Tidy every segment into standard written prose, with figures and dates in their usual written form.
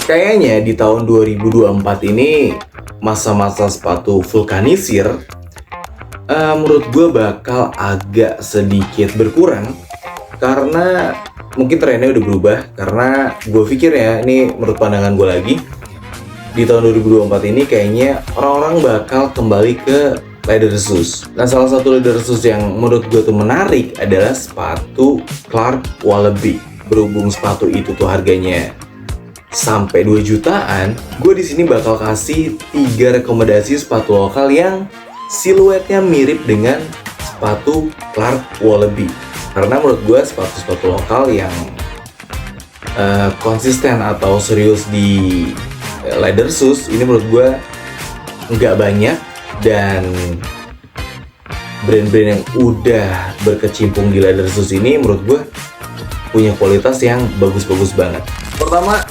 Kayaknya di tahun 2024 ini masa-masa sepatu vulkanisir menurut gue bakal agak sedikit berkurang karena mungkin trennya udah berubah. Karena gue pikir ya, ini menurut pandangan gue lagi, di tahun 2024 ini kayaknya orang-orang bakal kembali ke leather shoes. Nah, salah satu leather shoes yang menurut gue tuh menarik adalah sepatu Clark Wallaby. Berhubung sepatu itu tuh harganya sampai 2 jutaan, gue di sini bakal kasih 3 rekomendasi sepatu lokal yang siluetnya mirip dengan sepatu Clark Wallaby. Karena menurut gue sepatu-sepatu lokal yang konsisten atau serius di leather shoes ini menurut gue nggak banyak, dan brand-brand yang udah berkecimpung di leather shoes ini menurut gue punya kualitas yang bagus-bagus banget. Pertama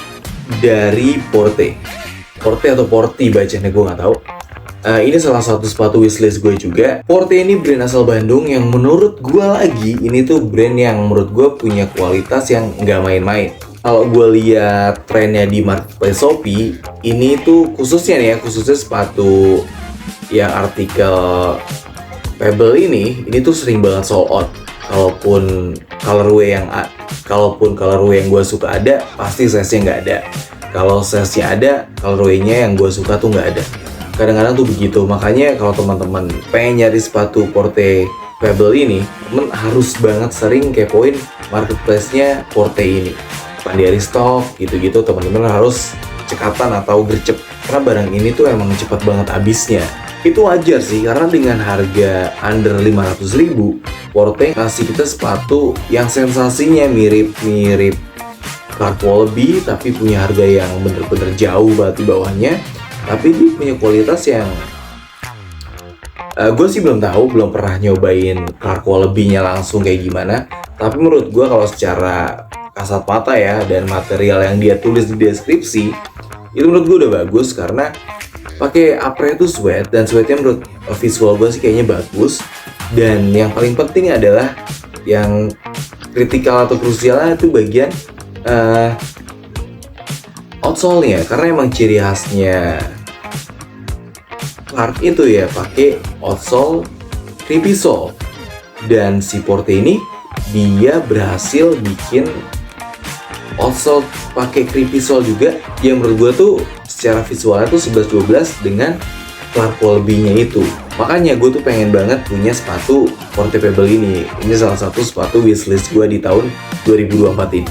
dari Porte atau Porti bacanya, gue nggak tahu. Ini salah satu sepatu wishlist gue juga. Porte ini brand asal Bandung yang menurut gue lagi ini tuh brand yang menurut gue punya kualitas yang nggak main-main. Kalau gue lihat trennya di marketplace Shopee, ini tuh khususnya sepatu yang artikel Pebble ini tuh sering banget sold out. Kalaupun colorway yang gue suka ada, pasti size-nya nggak ada. Kalau size-nya ada, colorway-nya yang gue suka tuh nggak ada. Kadang-kadang tuh begitu. Makanya kalau teman-teman pengen nyari sepatu Porte Pebble ini, temen harus banget sering kepoin marketplace-nya Porte ini. Kapan di restock gitu-gitu, teman-teman harus cekatan atau gercep. Karena barang ini tuh emang cepet banget habisnya. Itu wajar sih, karena dengan harga under 500.000, Porte kasih kita sepatu yang sensasinya mirip-mirip Clark Wallaby, tapi punya harga yang bener-bener jauh banget di bawahnya. Tapi dia punya kualitas yang gue sih belum pernah nyobain Clark Wallaby-nya langsung kayak gimana. Tapi menurut gue kalau secara kasat mata ya, dan material yang dia tulis di deskripsi, itu menurut gue udah bagus. Karena pakai apre itu sweat, dan sweatnya menurut visual gue sih kayaknya bagus. Dan yang paling penting adalah yang kritikal atau krusialnya itu bagian outsole-nya. Karena emang ciri khasnya Clark itu ya pakai outsole creepy sole, dan si Porte ini dia berhasil bikin outsole pakai creepy sole juga, yang menurut gue tuh secara visualnya tuh 11-12 dengan Clark Wallaby-nya itu. Makanya gue tuh pengen banget punya sepatu Porte Pebble ini. Ini salah satu sepatu wishlist gue di tahun 2024 ini.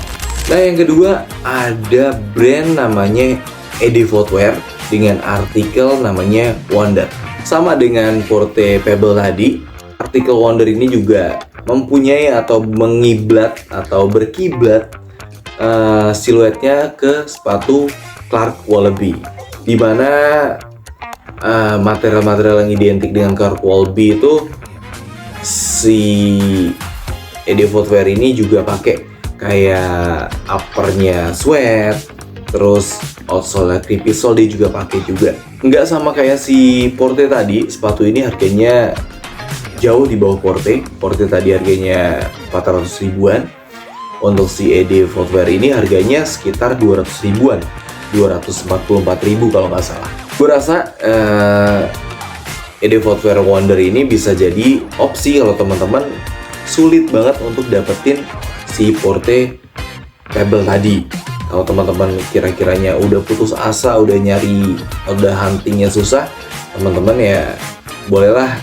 Nah, yang kedua ada brand namanya ED Footwear dengan artikel namanya Wonder. Sama dengan Porte Pebble tadi, artikel Wonder ini juga mempunyai atau mengiblat atau berkiblat siluetnya ke sepatu Clark Wallaby, di mana material-material yang identik dengan Clark Wallaby itu si ED Footwear ini juga pakai kayak uppernya sweat, terus outsole creepy sole dia juga pakai juga. Nggak sama kayak si Porte tadi, sepatu ini harganya jauh di bawah Porte. Porte tadi harganya 400 ribuan. Untuk si ED Footwear ini harganya sekitar 200 ribuan, 244 ribu kalau nggak salah. Gue rasa ED Footwear Wonder ini bisa jadi opsi kalau teman-teman sulit banget untuk dapetin si Porte Pebble tadi. Kalau teman-teman kira-kiranya udah putus asa, udah nyari, udah huntingnya susah, teman-teman ya bolehlah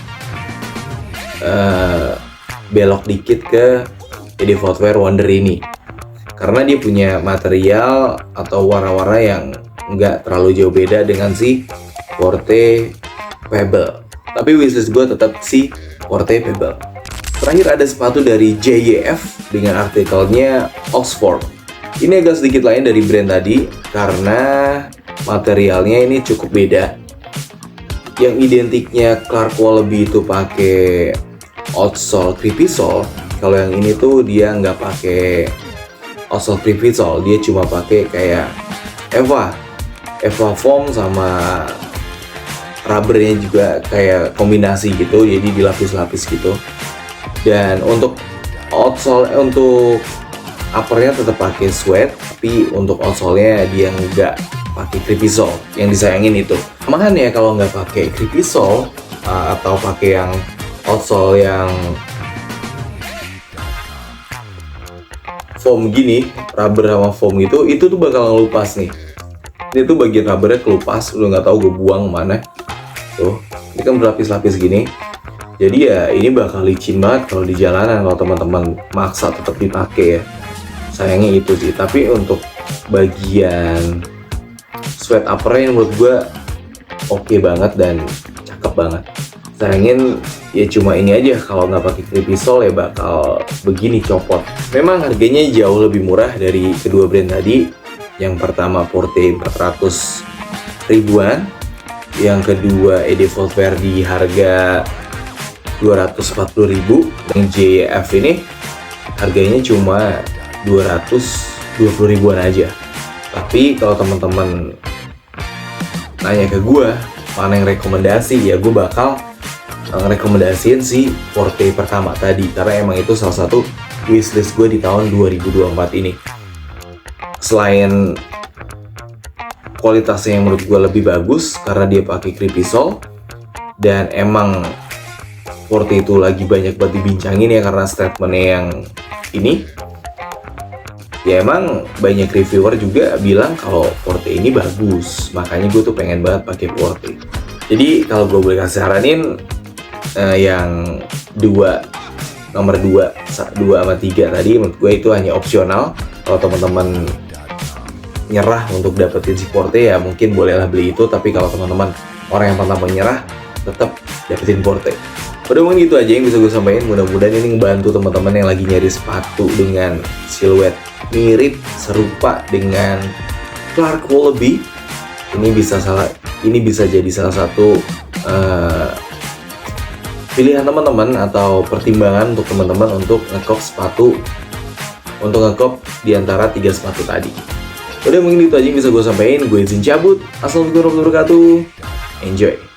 belok dikit ke ED Footwear Wonder ini, karena dia punya material atau warna-warna yang nggak terlalu jauh beda dengan si Porte Pebble. Tapi wishlist gue tetap si Porte Pebble. Terakhir ada sepatu dari JYF dengan artikelnya Oxford. Ini agak sedikit lain dari brand tadi karena materialnya ini cukup beda. Yang identiknya Clark Wallaby itu pakai outsole creepy sole. Kalau yang ini tuh dia nggak pakai outsole creepy sole, dia cuma pakai kayak Eva foam sama rubbernya juga kayak kombinasi gitu, jadi dilapis-lapis gitu. Dan untuk outsole, untuk uppernya tetap pakai suede, tapi untuk outsole-nya dia nggak pakai creepy sole. Yang disayangin itu. Makanya kalau nggak pakai creepy sole atau pakai yang outsole yang foam gini, rubber sama foam gitu, itu tuh bakal ngelupas nih. Ini tuh bagian rubbernya kelupas, udah nggak tahu gue buang mana. Tuh, ini kan berlapis-lapis gini. Jadi ya ini bakal licin banget kalau di jalanan kalau teman-teman maksa tetap dipakai ya. Sayangnya itu sih. Tapi untuk bagian sweat uppernya menurut gue oke banget dan cakep banget. Sayangin ya cuma ini aja, kalau nggak pakai creepy sole ya bakal begini copot. Memang harganya jauh lebih murah dari kedua brand tadi. Yang pertama Porte 400 ribuan, yang kedua Edevolt Wear di harga 240 ribu. Yang JF ini harganya cuma 220 ribuan aja. Tapi kalau teman-teman nanya ke gue mana yang rekomendasi, ya gue bakal rekomendasiin si Porte pertama tadi, karena emang itu salah satu wishlist gue di tahun 2024 ini. Selain kualitasnya yang menurut gue lebih bagus karena dia pakai creepy sole, dan emang Porte itu lagi banyak banget dibincangin ya karena statementnya yang ini. Ya emang banyak reviewer juga bilang kalau Porte ini bagus, makanya gue tuh pengen banget pakai Porte. Jadi kalau gue boleh kasih saranin, yang nomor 2 sama 3 tadi menurut gue itu hanya opsional. Kalau teman-teman nyerah untuk dapetin si Porte ya mungkin bolehlah beli itu, tapi kalau teman-teman orang yang pernah menyerah tetap dapetin Porte. Udah mungkin gitu aja yang bisa gue sampaikan. Mudah-mudahan ini ngebantu teman-teman yang lagi nyari sepatu dengan siluet mirip serupa dengan Clark Wallaby. Ini bisa jadi salah satu pilihan teman-teman atau pertimbangan untuk teman-teman untuk ngekop sepatu, untuk ngekop di antara 3 sepatu tadi. Udah mungkin itu aja yang bisa gue sampaikan. Gue izin cabut. Assalamualaikum warahmatullahi wabarakatuh. Enjoy.